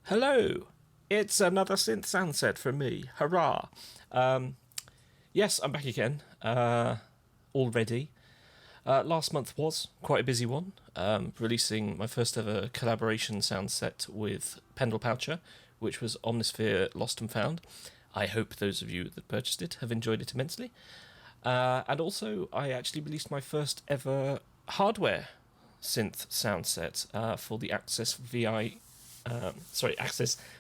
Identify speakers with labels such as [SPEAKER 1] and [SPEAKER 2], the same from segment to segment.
[SPEAKER 1] Hello! It's another synth soundset from me. Hurrah! Yes, I'm back again. Already. Last month was quite a busy one, releasing my first ever collaboration soundset with Pendle Poucher, which was Omnisphere Lost and Found. I hope those of you that purchased it have enjoyed it immensely. And also, I actually released my first ever hardware synth soundset for the Access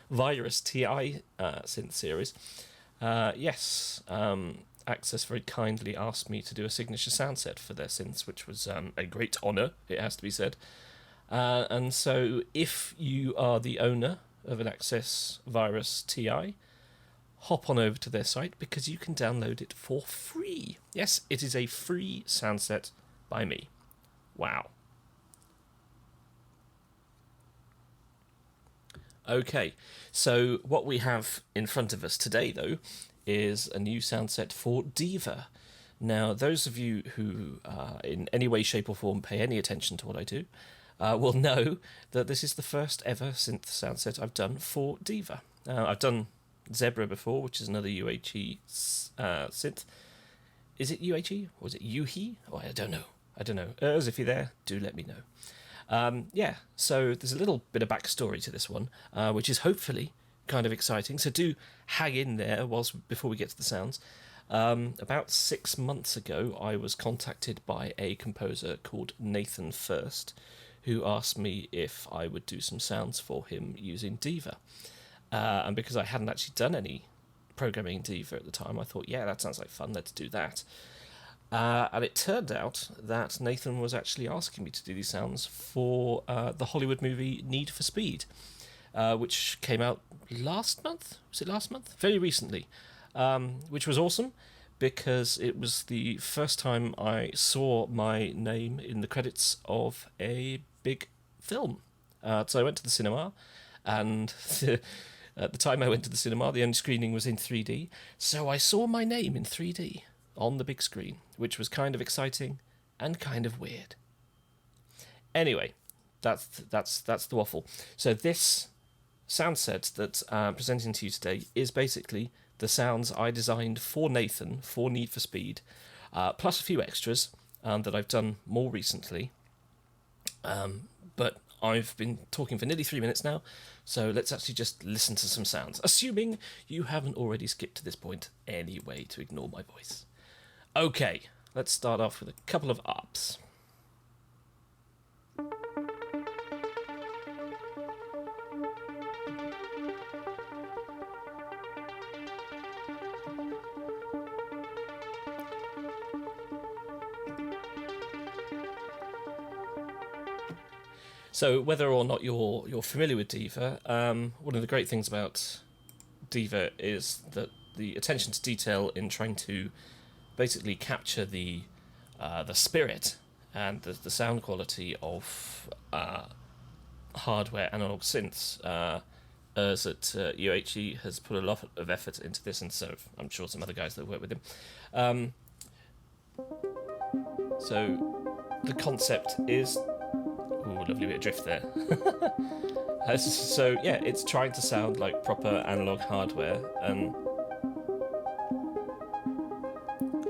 [SPEAKER 1] Virus TI synth series. Yes, Access very kindly asked me to do a signature soundset for their synths, which was a great honour, it has to be said. And so, if you are the owner of an Access Virus TI, hop on over to their site because you can download it for free. Yes, it is a free soundset by me. Wow. Okay, so what we have in front of us today, though, is a new soundset for Diva. Now, those of you who in any way, shape or form pay any attention to what I do will know that this is the first ever synth soundset I've done for Diva. I've done Zebra before, which is another UHE synth. Is it UHE or is it UHE? Oh, I don't know. As if you're there, do let me know. So there's a little bit of backstory to this one, which is hopefully kind of exciting. So do hang in there before we get to the sounds. About 6 months ago, I was contacted by a composer called Nathan First, who asked me if I would do some sounds for him using Diva. And because I hadn't actually done any programming in Diva at the time, I thought, yeah, that sounds like fun, let's do that. And it turned out that Nathan was actually asking me to do these sounds for the Hollywood movie Need for Speed, which came out last month? Was it last month? Very recently. Which was awesome, because it was the first time I saw my name in the credits of a big film. So I went to the cinema, and at the time I went to the cinema, the only screening was in 3D, so I saw my name in 3D on the big screen, which was kind of exciting and kind of weird. Anyway, that's the waffle. So this soundset that I'm presenting to you today is basically the sounds I designed for Nathan for Need for Speed, plus a few extras that I've done more recently. But I've been talking for nearly 3 minutes now, so let's actually just listen to some sounds, assuming you haven't already skipped to this point anyway to ignore my voice. Okay, let's start off with a couple of ups. So, whether or not you're familiar with Diva, one of the great things about Diva is that the attention to detail in trying to basically capture the spirit and the sound quality of hardware analog synths, as at UHE has put a lot of effort into this, and so I'm sure some other guys that work with him. So the concept is... Ooh, lovely bit of drift there. So yeah, it's trying to sound like proper analog hardware, and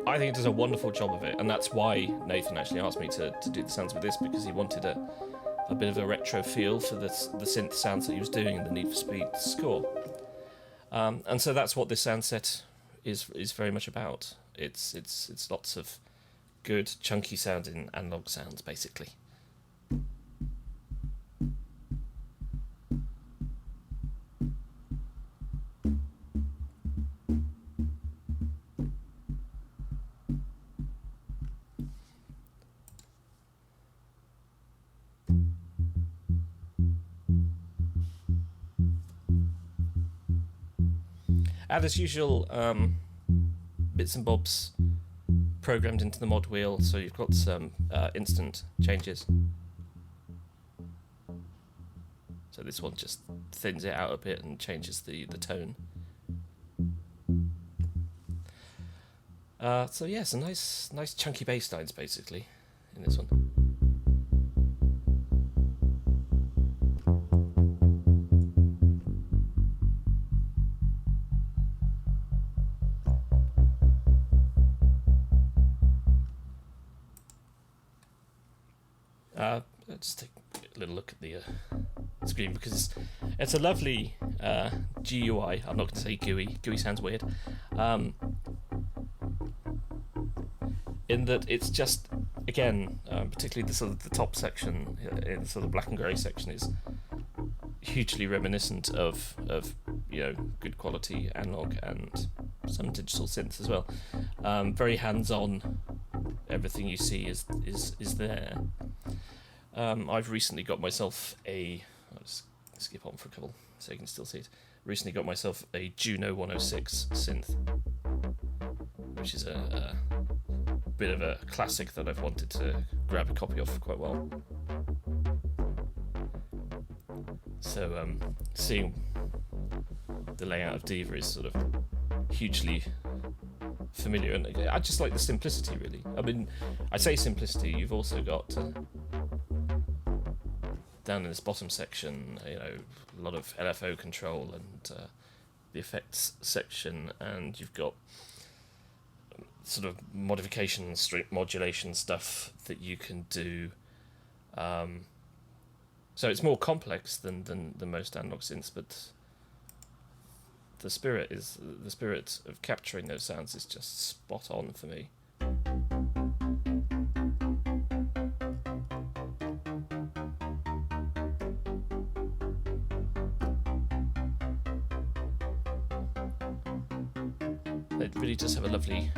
[SPEAKER 1] I think it does a wonderful job of it, and that's why Nathan actually asked me to do the sounds with this, because he wanted a bit of a retro feel for the synth sounds that he was doing in the Need for Speed score. And so that's what this soundset is very much about. It's lots of good chunky sounding analog sounds, basically. And as usual, bits and bobs programmed into the mod wheel, so you've got some instant changes. So this one just thins it out a bit and changes the tone. So yeah, some nice chunky bass lines basically in this one. Let's take a little look at the screen, because it's a lovely GUI. I'm not going to say GUI. GUI sounds weird. In that it's just, again, particularly the sort of the top section, in the sort of black and grey section, is hugely reminiscent of good quality analog and some digital synths as well. Very hands-on. Everything you see is there. I've recently got myself I'll just skip on for a couple so you can still see it. Recently got myself a Juno 106 synth, which is a bit of a classic that I've wanted to grab a copy of for quite a while. So seeing the layout of Diva is sort of hugely familiar, and I just like the simplicity, really. I mean, I say simplicity, you've also got down in this bottom section, a lot of LFO control and the effects section, and you've got sort of modification, string modulation stuff that you can do. So it's more complex than most analog synths, but the spirit of capturing those sounds is just spot on for me. It really does have a lovely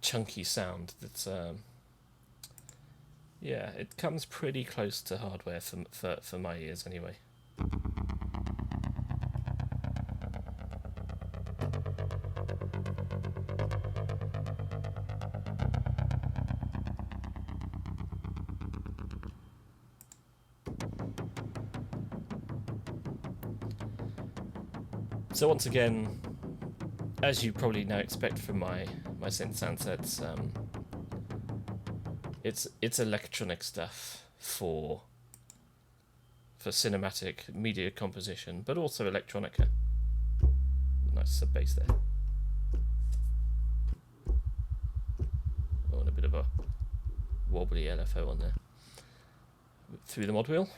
[SPEAKER 1] chunky sound that's it comes pretty close to hardware for my ears anyway. So once again, as you probably now expect from my synth Soundsets, it's electronic stuff for cinematic media composition, but also electronica. Nice sub bass there. Oh, and a bit of a wobbly LFO on there. Through the mod wheel.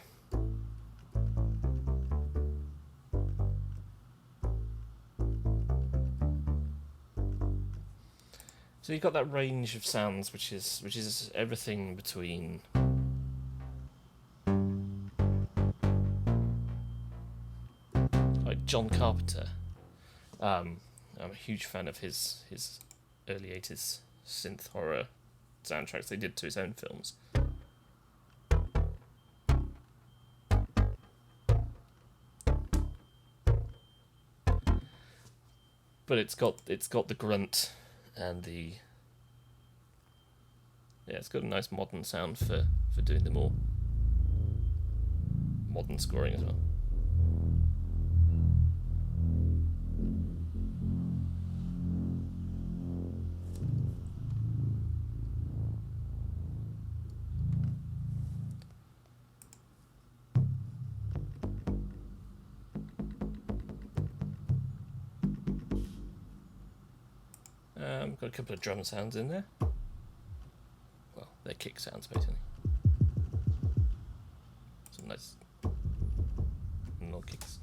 [SPEAKER 1] So you've got that range of sounds, which is everything between like John Carpenter. I'm a huge fan of his early 80s synth horror soundtracks they did to his own films. But it's got the grunt and it's got a nice modern sound for doing the more modern scoring as well. Got a couple of drum sounds in there. Well, they're kick sounds basically. Some nice little kicks.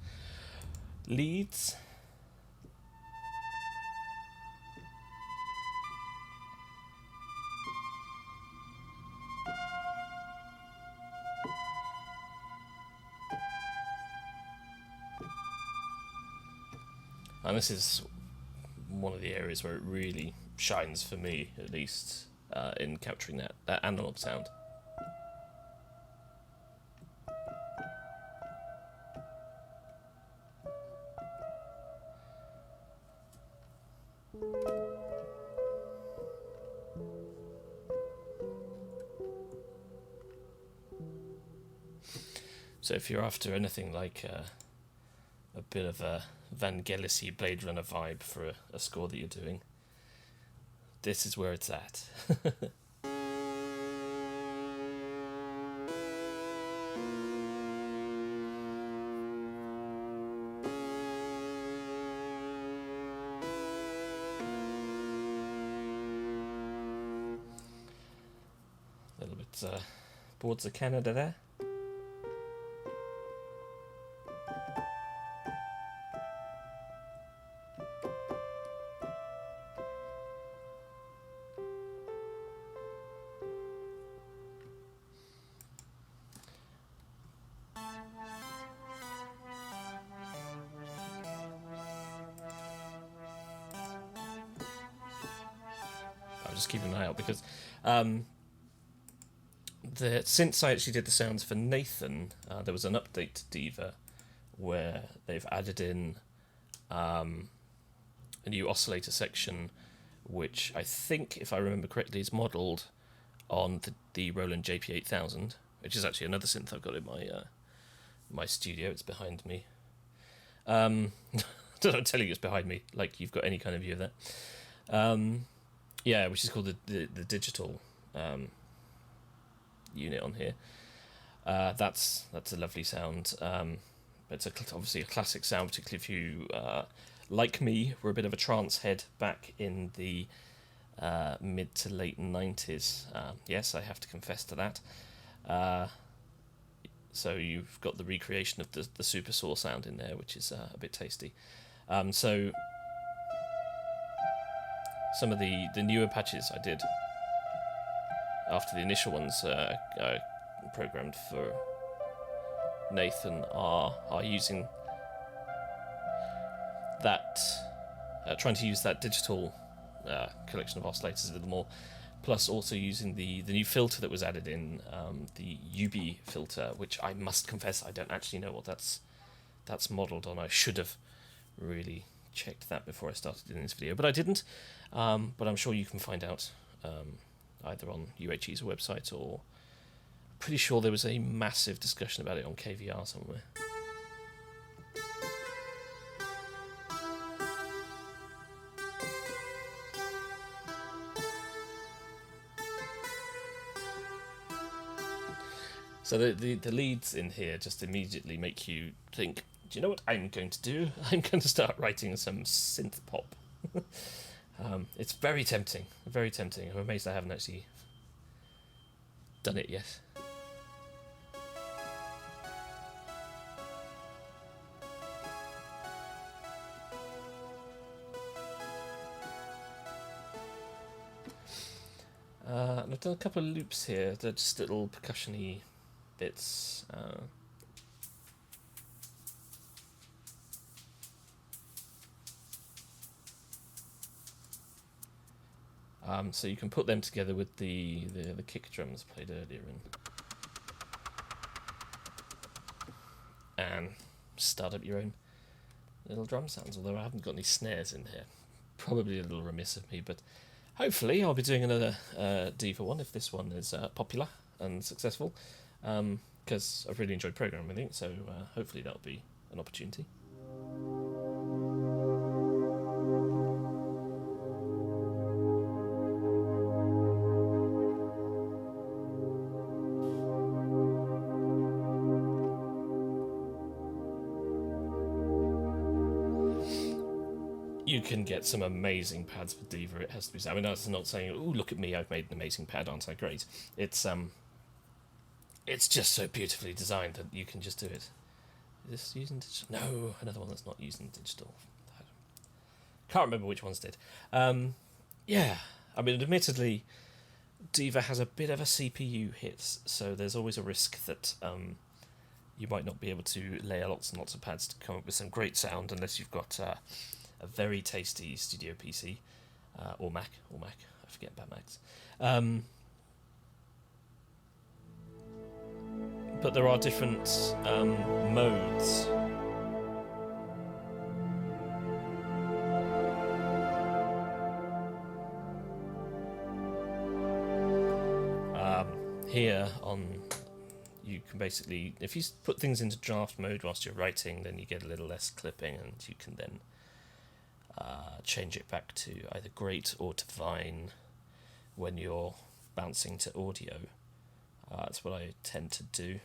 [SPEAKER 1] Leads. And this is one of the areas where it really shines for me, at least, in capturing that analog sound. So if you're after anything like a bit of a Vangelis-y Blade Runner vibe for a score that you're doing, this is where it's at. It's boards of Canada there. I'll just keep an eye out because since I actually did the sounds for Nathan, there was an update to Diva where they've added in a new oscillator section, which I think, if I remember correctly, is modelled on the Roland JP8000, which is actually another synth I've got in my studio. It's behind me. I'm telling you it's behind me, like you've got any kind of view of that. Yeah, which is called the digital unit on here. That's a lovely sound. It's obviously a classic sound, particularly if you, like me, were a bit of a trance head back in the mid to late 90s. Yes, I have to confess to that. So you've got the recreation of the super saw sound in there, which is a bit tasty. So some of the newer patches I did after the initial ones programmed for Nathan are using that, trying to use that digital collection of oscillators a little more, plus also using the new filter that was added in, the UB filter, which I must confess I don't actually know what that's modelled on. I should have really checked that before I started doing this video, but I didn't. But I'm sure you can find out either on UHE's website, or pretty sure there was a massive discussion about it on KVR somewhere. So the leads in here just immediately make you think, do you know what I'm going to do? I'm going to start writing some synth pop. It's very tempting, very tempting. I'm amazed I haven't actually done it yet. And I've done a couple of loops here. They're just little percussion-y bits. So you can put them together with the kick drums played earlier and start up your own little drum sounds, although I haven't got any snares in here. Probably a little remiss of me, but hopefully I'll be doing another Diva one if this one is popular and successful, because I've really enjoyed programming it, so hopefully that'll be an opportunity. You can get some amazing pads for Diva, it has to be said. I mean, that's not saying, oh, look at me, I've made an amazing pad, aren't I great? It's just so beautifully designed that you can just do it. Is this using digital? No, another one that's not using digital. Can't remember which ones did. Yeah, I mean, admittedly, Diva has a bit of a CPU hit, so there's always a risk that you might not be able to layer lots and lots of pads to come up with some great sound unless you've got a very tasty studio PC, or Mac, I forget about Macs. But there are different modes. Here you can basically, if you put things into draft mode whilst you're writing, then you get a little less clipping, and you can then change it back to either great or to fine when you're bouncing to audio. That's what I tend to do.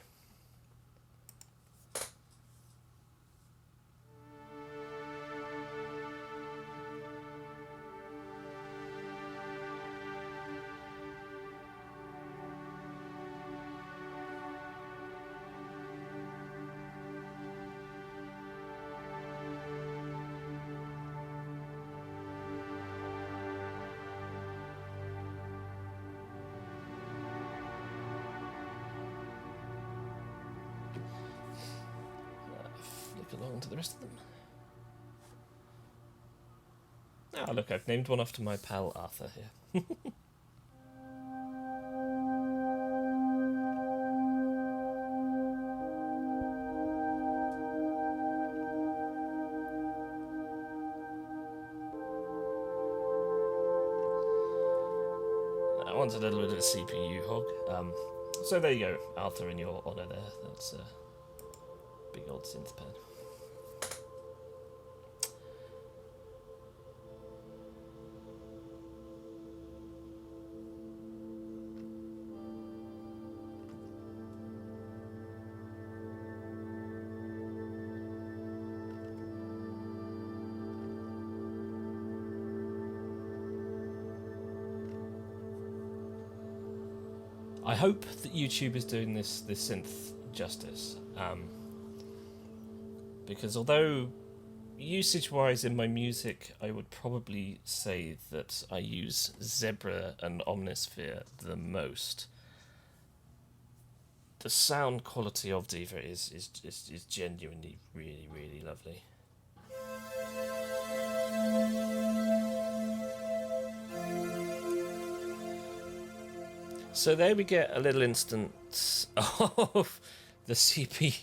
[SPEAKER 1] belong to the rest of them. Ah, look, I've named one after my pal Arthur here. That one's a little bit of a CPU hog. So there you go, Arthur, in your honour there. That's a big old synth pad. I hope that YouTube is doing this synth justice, because although usage-wise in my music, I would probably say that I use Zebra and Omnisphere the most. The sound quality of Diva is genuinely really, really lovely. So there we get a little instance of the CPU.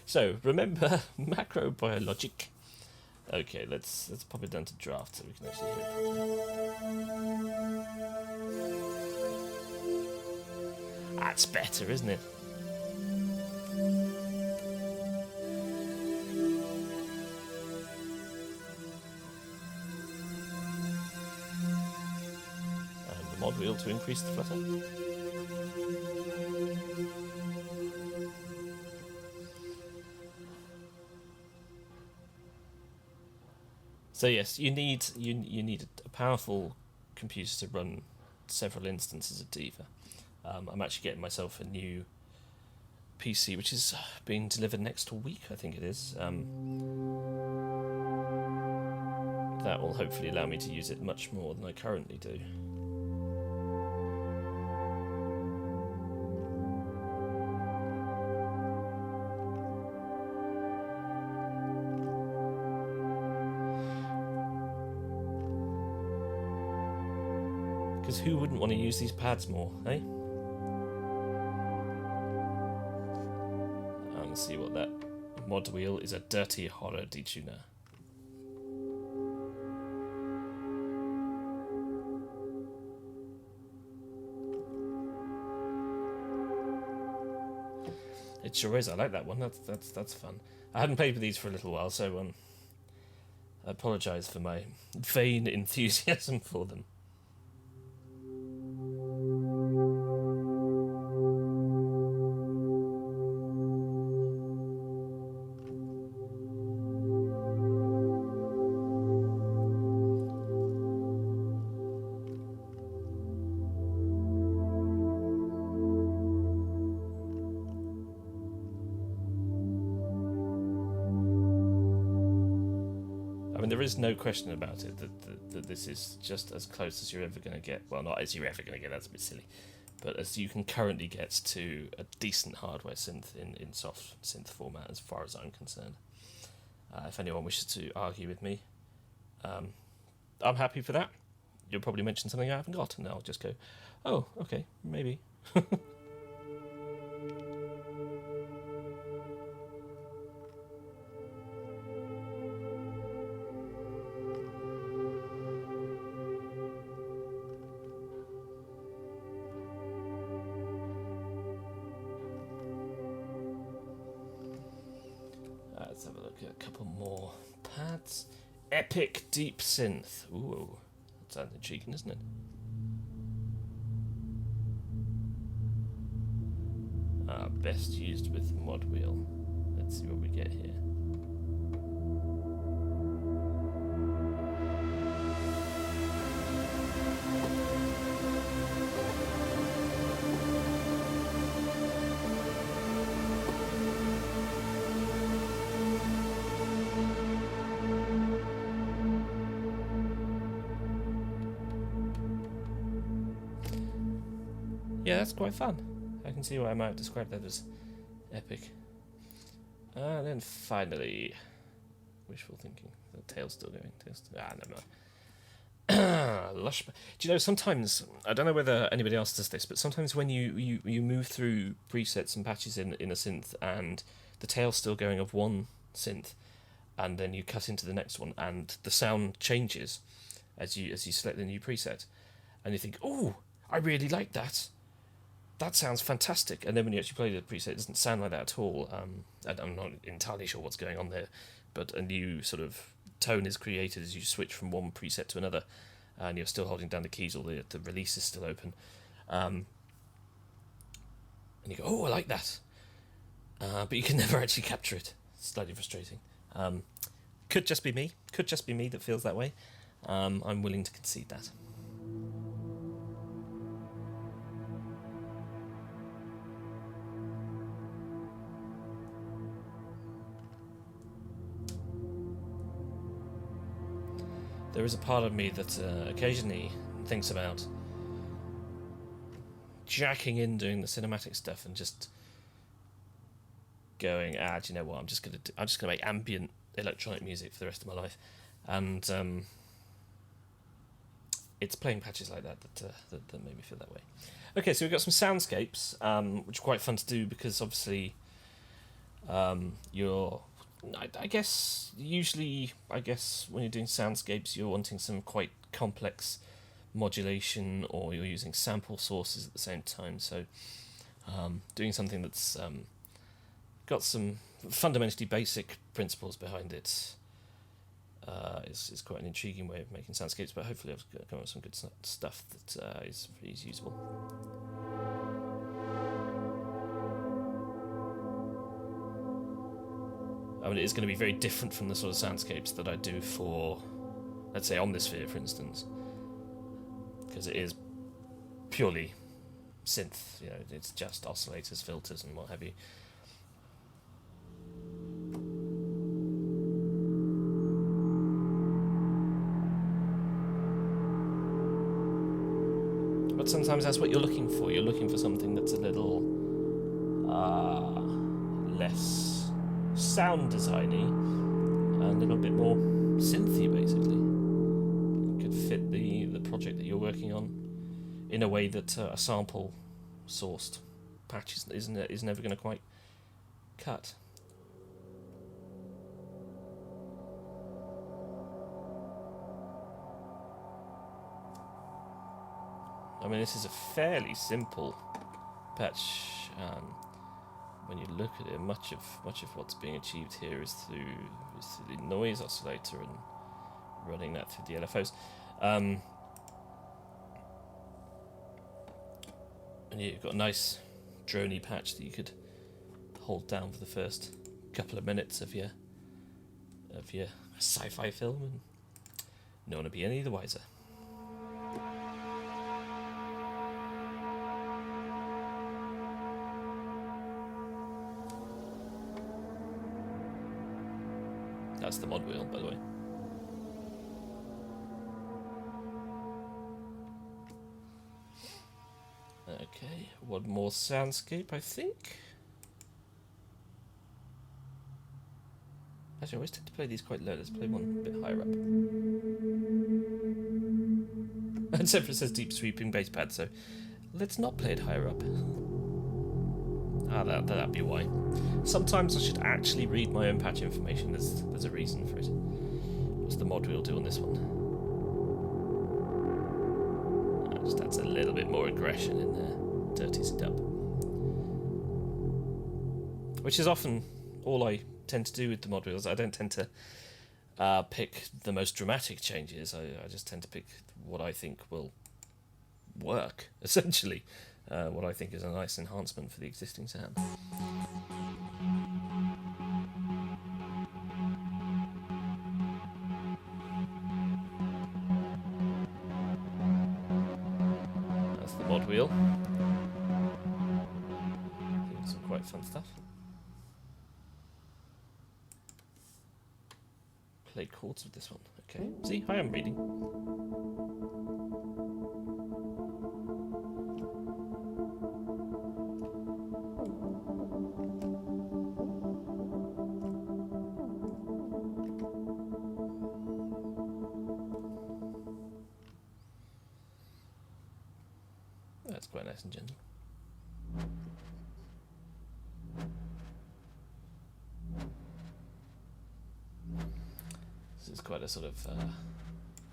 [SPEAKER 1] So remember macrobiologic. Okay, let's pop it down to draft so we can actually hear it properly. That's better, isn't it? Mod wheel to increase the flutter. So yes, you need a powerful computer to run several instances of Diva. I'm actually getting myself a new PC, which is being delivered next week, I think it is. That will hopefully allow me to use it much more than I currently do. Because who wouldn't want to use these pads more, eh? Let's see what that mod wheel is. A dirty horror detuner. It sure is. I like that one. That's fun. I hadn't played with these for a little while, so I apologise for my vain enthusiasm for them. There is no question about it that this is just as close as you're ever going to get. Well, not as you're ever going to get, that's a bit silly. But as you can currently get to a decent hardware synth in soft synth format, as far as I'm concerned. If anyone wishes to argue with me, I'm happy for that. You'll probably mention something I haven't got, and I'll just go, oh, okay, maybe. Let's have a look at a couple more pads. Epic Deep Synth. Ooh, that sounds intriguing, isn't it? Best used with mod wheel. Let's see what we get here. Yeah, that's quite fun. I can see why I might describe that as epic. And then finally, wishful thinking. The tail's still going. Never mind. Lush. Do you know, sometimes, I don't know whether anybody else does this, but sometimes when you move through presets and patches in a synth and the tail's still going of one synth, and then you cut into the next one and the sound changes as you select the new preset, and you think, oh, I really like that. That sounds fantastic. And then when you actually play the preset, it doesn't sound like that at all. And I'm not entirely sure what's going on there, but a new sort of tone is created as you switch from one preset to another, and you're still holding down the keys, or the release is still open. And you go, oh, I like that. But you can never actually capture it. It's slightly frustrating. Could just be me. Could just be me that feels that way. I'm willing to concede that. There is a part of me that occasionally thinks about jacking in doing the cinematic stuff and just going, do you know what? I'm just gonna make ambient electronic music for the rest of my life, and it's playing patches like that made me feel that way. Okay, so we've got some soundscapes, which are quite fun to do because obviously you're. I guess usually when you're doing soundscapes, you're wanting some quite complex modulation, or you're using sample sources at the same time. So doing something that's got some fundamentally basic principles behind it is quite an intriguing way of making soundscapes. But hopefully I've come up with some good stuff that is usable. I mean, it is going to be very different from the sort of soundscapes that I do for, let's say, Omnisphere, for instance, because it is purely synth. You know, it's just oscillators, filters, and what have you. But sometimes that's what you're looking for. You're looking for something that's a little less sound designy and a little bit more synthy, basically. It could fit the project that you're working on in a way that a sample sourced patch is never going to quite cut. I mean, this is a fairly simple patch. When you look at it, much of what's being achieved here is through the noise oscillator and running that through the LFOs. And you've got a nice droney patch that you could hold down for the first couple of minutes of your sci-fi film, and no one will be any the wiser. That's the mod wheel, by the way. Okay, one more soundscape, I think. Actually, I always tend to play these quite low. Let's play one a bit higher up. And Zephyr says deep sweeping bass pad, so let's not play it higher up. That'd be why. Sometimes I should actually read my own patch information. There's a reason for it. What's the mod wheel do on this one? That just adds a little bit more aggression in there. Dirties it up. Which is often all I tend to do with the mod wheels. I don't tend to pick the most dramatic changes. I just tend to pick what I think will work, essentially. What I think is a nice enhancement for the existing sound. That's the mod wheel. Some quite fun stuff. Play chords with this one. Okay. See, I am reading. quite nice and gentle. This is quite a sort of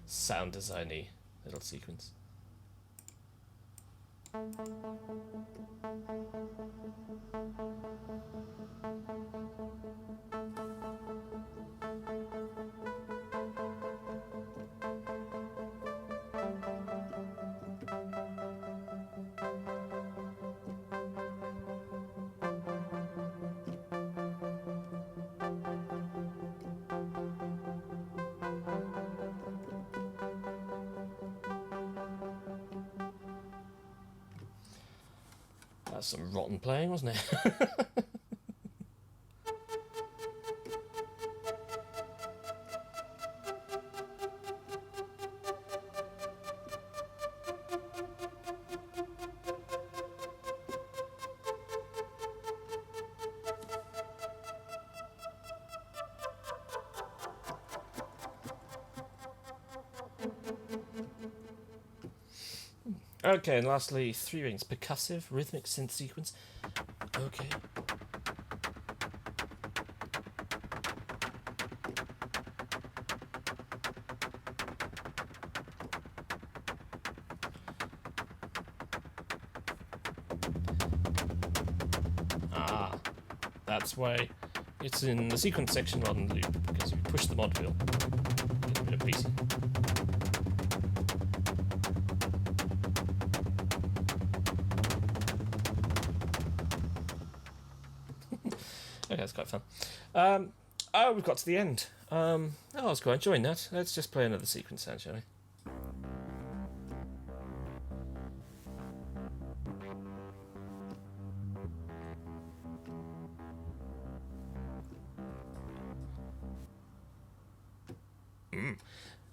[SPEAKER 1] sound designy little sequence. That's some rotten playing, wasn't it? Okay, and lastly, 3 rings, percussive, rhythmic synth sequence. Okay. Ah, that's why it's in the sequence section rather than the loop, because if you push the mod wheel, get a bit of pacing. Okay, that's quite fun. Oh, we've got to the end. I was quite enjoying that. Let's just play another sequence sound, shall we?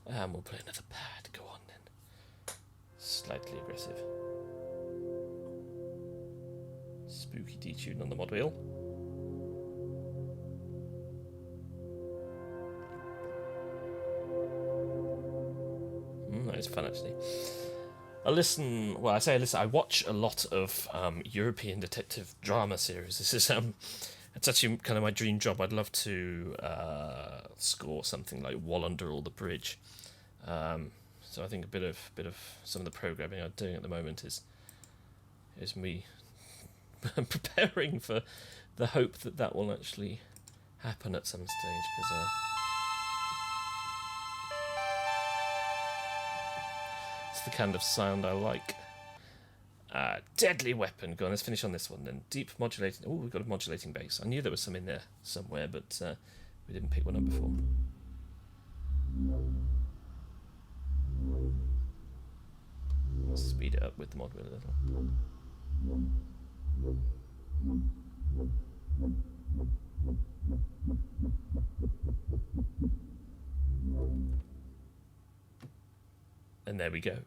[SPEAKER 1] And we'll play another pad. Go on then. Slightly aggressive. Spooky detune on the mod wheel. That is fun, actually. I watch a lot of European detective drama series. This is it's actually kind of my dream job. I'd love to score something like Wallander or The Bridge. So I think a bit of some of the programming I'm doing at the moment is me preparing for the hope that will actually happen at some stage, because it's the kind of sound I like. Deadly Weapon. Go on, let's finish on this one then. Deep modulating. Oh, we've got a modulating bass. I knew there was some in there somewhere, but we didn't pick one up before. Let's speed it up with the mod wheel a little. And there we go.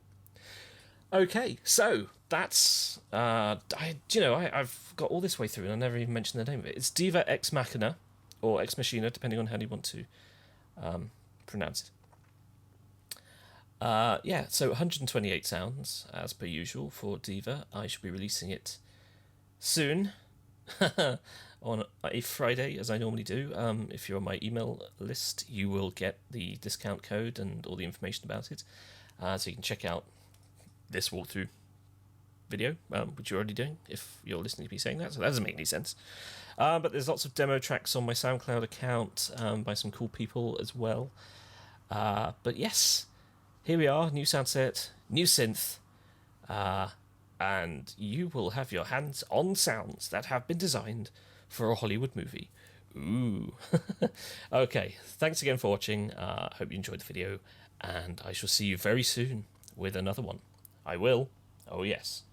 [SPEAKER 1] Okay, so that's I've got all this way through and I never even mentioned the name of it. It's Diva Ex Machina, or Ex Machina, depending on how you want to pronounce it. So 128 sounds as per usual for Diva. I shall be releasing it soon on a Friday, as I normally do. If you're on my email list, you will get the discount code and all the information about it, so you can check out this walkthrough video, which you're already doing if you're listening to me saying that, so that doesn't make any sense. But there's lots of demo tracks on my SoundCloud account by some cool people as well. But yes, here we are, new sound set, new synth, and you will have your hands on sounds that have been designed for a Hollywood movie. Ooh. Okay, thanks again for watching. Hope you enjoyed the video, and I shall see you very soon with another one. I will. Oh yes.